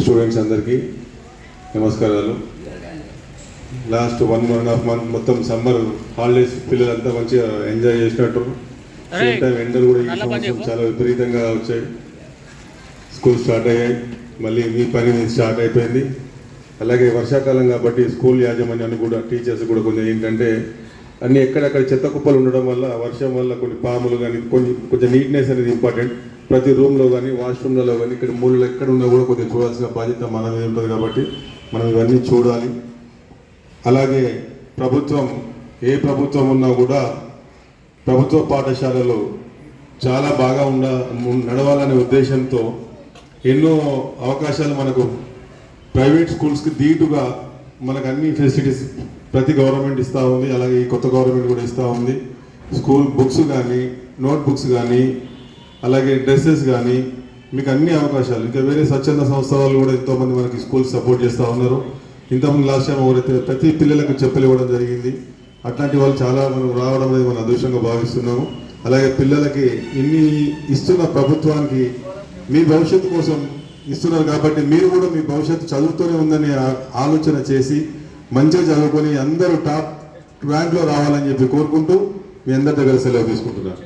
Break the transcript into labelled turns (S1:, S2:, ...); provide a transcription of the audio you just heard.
S1: Students అందరికీ నమస్కారాలు. Last 1.5 month మొత్తం సమ్మర్ హాలిడేస్ పిల్లలంతా మంచిగా ఎంజాయ్ చేసినట్టు. సేమ్ టైం ఎండలు కూడా ఈ సంవత్సరం చాలా విపరీతంగా వచ్చాయి. స్కూల్ స్టార్ట్ అయ్యాయి, మళ్ళీ మీ పని స్టార్ట్ అయిపోయింది. అలాగే వర్షాకాలం కాబట్టి స్కూల్ యాజమాన్యాన్ని కూడా టీచర్స్ కూడా కొంచెం ఏంటంటే అన్నీ ఎక్కడెక్కడ చెత్త కుప్పలు ఉండడం వల్ల వర్షం వల్ల కొన్ని పాములు కానీ కొంచెం నీట్నెస్ అనేది ఇంపార్టెంట్. ప్రతి రూమ్లో కానీ వాష్రూమ్లలో కానీ ఇక్కడ మూలలో ఎక్కడ ఉన్నా కూడా కొద్దిగా చూడాల్సిన బాధ్యత మన మీద ఉంటుంది కాబట్టి మనం ఇవన్నీ చూడాలి. అలాగే ప్రభుత్వం ఏ ప్రభుత్వం ఉన్నా కూడా ప్రభుత్వ పాఠశాలలు చాలా బాగా నడవాలనే ఉద్దేశంతో ఎన్నో అవకాశాలు మనకు ప్రైవేట్ స్కూల్స్కి ధీటుగా మనకు అన్ని ఫెసిలిటీస్ ప్రతి గవర్నమెంట్ ఇస్తూ ఉంది. అలాగే ఈ కొత్త గవర్నమెంట్ కూడా ఇస్తూ ఉంది. స్కూల్ బుక్స్ కానీ, నోట్ బుక్స్ కానీ, అలాగే డ్రెస్సెస్ కానీ మీకు అన్ని అవకాశాలు. ఇంకా వేరే స్వచ్ఛంద సంస్థ వాళ్ళు కూడా ఎంతోమంది మనకి స్కూల్ సపోర్ట్ చేస్తూ ఉన్నారు. ఇంతకుముందు లాస్ట్ టైం ఎవరైతే ప్రతి పిల్లలకు చెప్పులు ఇవ్వడం జరిగింది. అట్లాంటి వాళ్ళు చాలా మనం రావడం అనేది మనం అదృష్టంగా భావిస్తున్నాము. అలాగే పిల్లలకి ఇన్ని ఇస్తున్న ప్రభుత్వానికి మీ భవిష్యత్తు కోసం ఇస్తున్నారు కాబట్టి మీరు కూడా మీ భవిష్యత్తు చదువుతూనే ఉందని ఆలోచన చేసి మంచిగా చదువుకొని అందరూ టాప్ ర్యాంక్లో రావాలని చెప్పి కోరుకుంటూ మీ అందరి దగ్గర సెలవు తీసుకుంటున్నారు.